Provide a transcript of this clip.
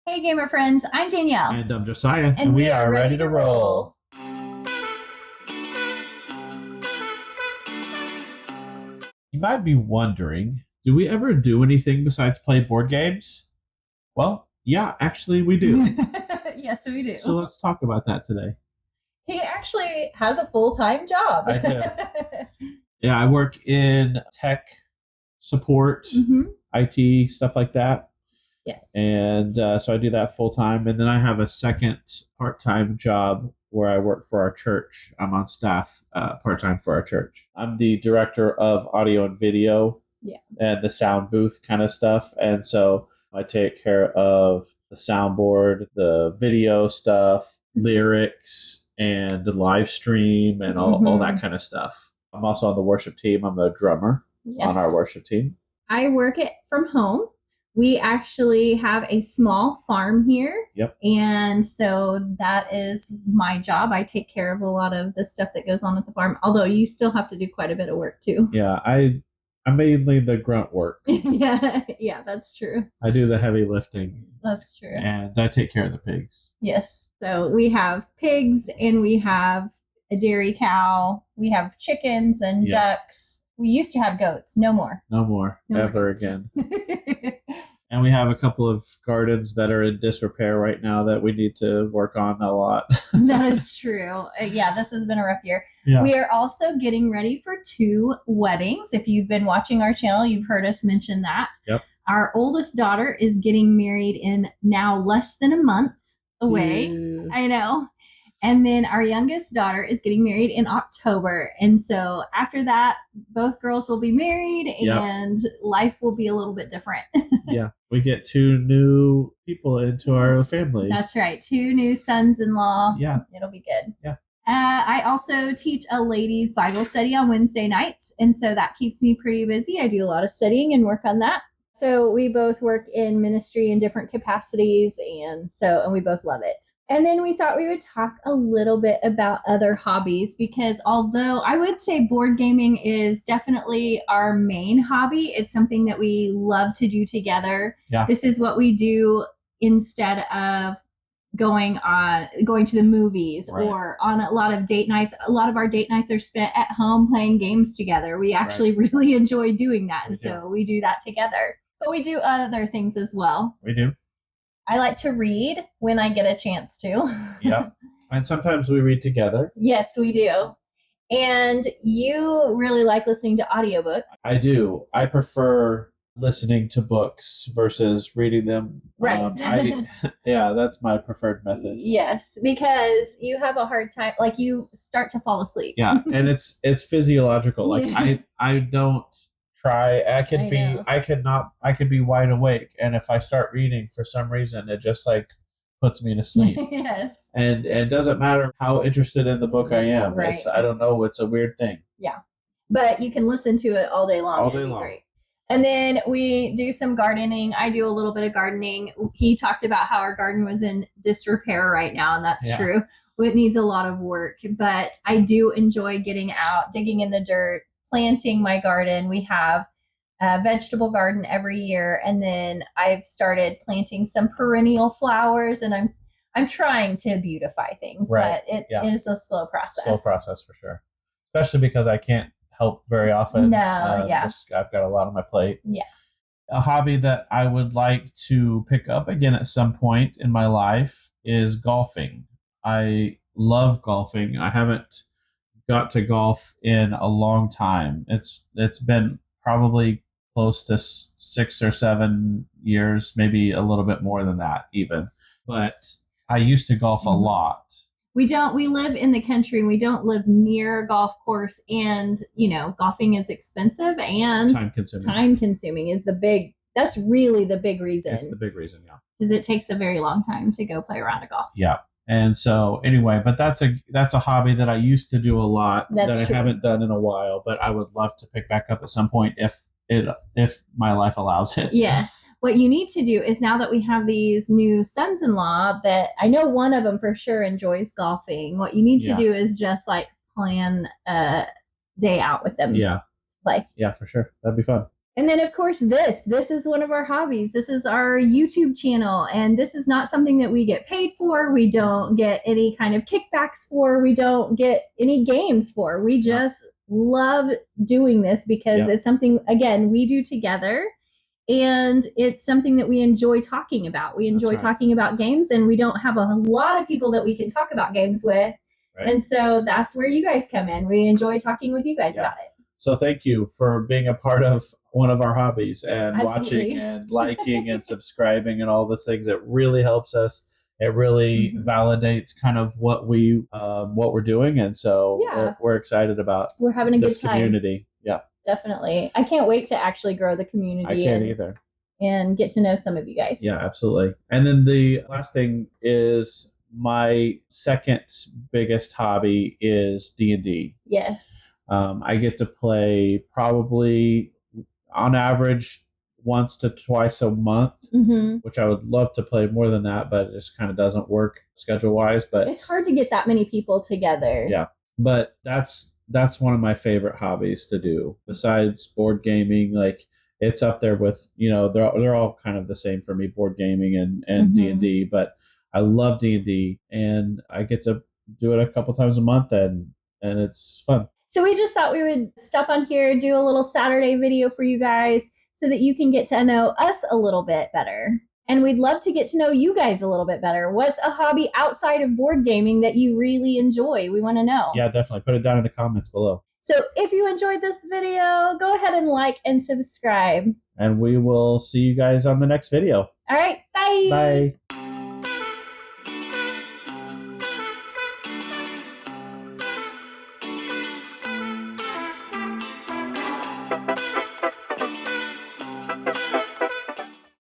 Hey, gamer friends, I'm Danielle, And I'm Josiah, and we we are are ready ready to to roll. roll. You might be wondering, do we ever do anything besides play board games? Well, yeah, actually, we do. Yes, we do. So let's talk about that today. He actually has a full-time job. I do. Yeah, I work in tech support, IT, stuff like that. Yes. And so I do that full time. And then I have a second part time job where I work for our church. I'm on staff part time for our church. I'm the director of audio and video, Yeah. and the sound booth kind of stuff. And so I take care of the soundboard, the video stuff, lyrics, and the live stream, and all that kind of stuff. I'm also on the worship team. I'm a drummer on our worship team. I work it from home. We actually have a small farm here. Yep. And so that is my job. I take care of a lot of the stuff that goes on at the farm, although you still have to do quite a bit of work too. Yeah, I'm mainly the grunt work. Yeah, that's true. I do the heavy lifting. That's true. And I take care of the pigs. Yes. So we have pigs and we have a dairy cow. We have chickens and ducks. We used to have goats. No more. No more. No ever again. And we have a couple of gardens that are in disrepair right now that we need to work on a lot. That is true. Yeah, this has been a rough year. Yeah. We are also getting ready for 2 weddings. If you've been watching our channel, you've heard us mention that. Yep. Our oldest daughter is getting married in now less than a month away. Yeah. I know. And then our youngest daughter is getting married in October. And so after that, both girls will be married and life will be a little bit different. Yeah. We get 2 new people into our family. That's right. 2 new sons-in-law. Yeah. It'll be good. Yeah. I also teach a ladies' Bible study on Wednesday nights. And so that keeps me pretty busy. I do a lot of studying and work on that. So we both work in ministry in different capacities, and we both love it. And then we thought we would talk a little bit about other hobbies, because although I would say board gaming is definitely our main hobby, it's something that we love to do together. Yeah. This is what we do instead of going to the movies, right, or on a lot of date nights. A lot of our date nights are spent at home playing games together. We actually really enjoy doing that, and so we do that together. But we do other things as well. We do. I like to read when I get a chance to. Yeah. And sometimes we read together. Yes, we do. And you really like listening to audiobooks. I do. I prefer listening to books versus reading them. Right. Yeah, that's my preferred method. Yes, because you have a hard time, like you start to fall asleep. Yeah, and it's physiological. Like I don't try. I could be wide awake, and if I start reading for some reason, it just like puts me to sleep. Yes. And it doesn't matter how interested in the book I am. Right. I don't know, it's a weird thing. Yeah. But you can listen to it all day long. All day long. Great. And then we do some gardening. I do a little bit of gardening. He talked about how our garden was in disrepair right now, and that's true. It needs a lot of work, but I do enjoy getting out, digging in the dirt, planting my garden. We have a vegetable garden every year, and then I've started planting some perennial flowers, and I'm trying to beautify things, but it is a slow process. Slow process for sure, especially because I can't help very often. No, I've got a lot on my plate. Yeah. A hobby that I would like to pick up again at some point in my life is golfing. I love golfing. I haven't got to golf in a long time. It's been probably close to 6 or 7 years, maybe a little bit more than that even. But I used to golf a lot. We live in the country, and we don't live near a golf course, and golfing is expensive and time consuming is that's really the big reason. It's the big reason, yeah. Because it takes a very long time to go play a round of golf. Yeah. And so anyway, but that's a hobby that I used to do a lot that I haven't done in a while, but I would love to pick back up at some point if my life allows it. Yes. What you need to do is, now that we have these new sons-in-law, that I know one of them for sure enjoys golfing, what you need to do is just like plan a day out with them. Yeah. Play. Yeah, for sure. That'd be fun. And then, of course, this is one of our hobbies. This is our YouTube channel, and this is not something that we get paid for. We don't get any kind of kickbacks for. We don't get any games for. We just love doing this because it's something, again, we do together, and it's something that we enjoy talking about. We enjoy talking about games, and we don't have a lot of people that we can talk about games with. Right. And so that's where you guys come in. We enjoy talking with you guys about it. So thank you for being a part of one of our hobbies and watching and liking and subscribing and all those things. It really helps us. It really validates kind of what we're doing, and so we're excited about. We're having a good time. Community. Yeah, definitely. I can't wait to actually grow the community. I can't either. And get to know some of you guys. Yeah, absolutely. And then the last thing is my second biggest hobby is D&D. Yes. I get to play probably on average once to twice a month, which I would love to play more than that, but it just kind of doesn't work schedule wise. But it's hard to get that many people together. Yeah, but that's one of my favorite hobbies to do besides board gaming. Like it's up there with, they're all kind of the same for me, board gaming and D&D. But I love D&D, and I get to do it a couple times a month, and it's fun. So we just thought we would stop on here, do a little Saturday video for you guys so that you can get to know us a little bit better. And we'd love to get to know you guys a little bit better. What's a hobby outside of board gaming that you really enjoy? We want to know. Yeah, definitely. Put it down in the comments below. So if you enjoyed this video, go ahead and like and subscribe. And we will see you guys on the next video. All right. Bye. Bye.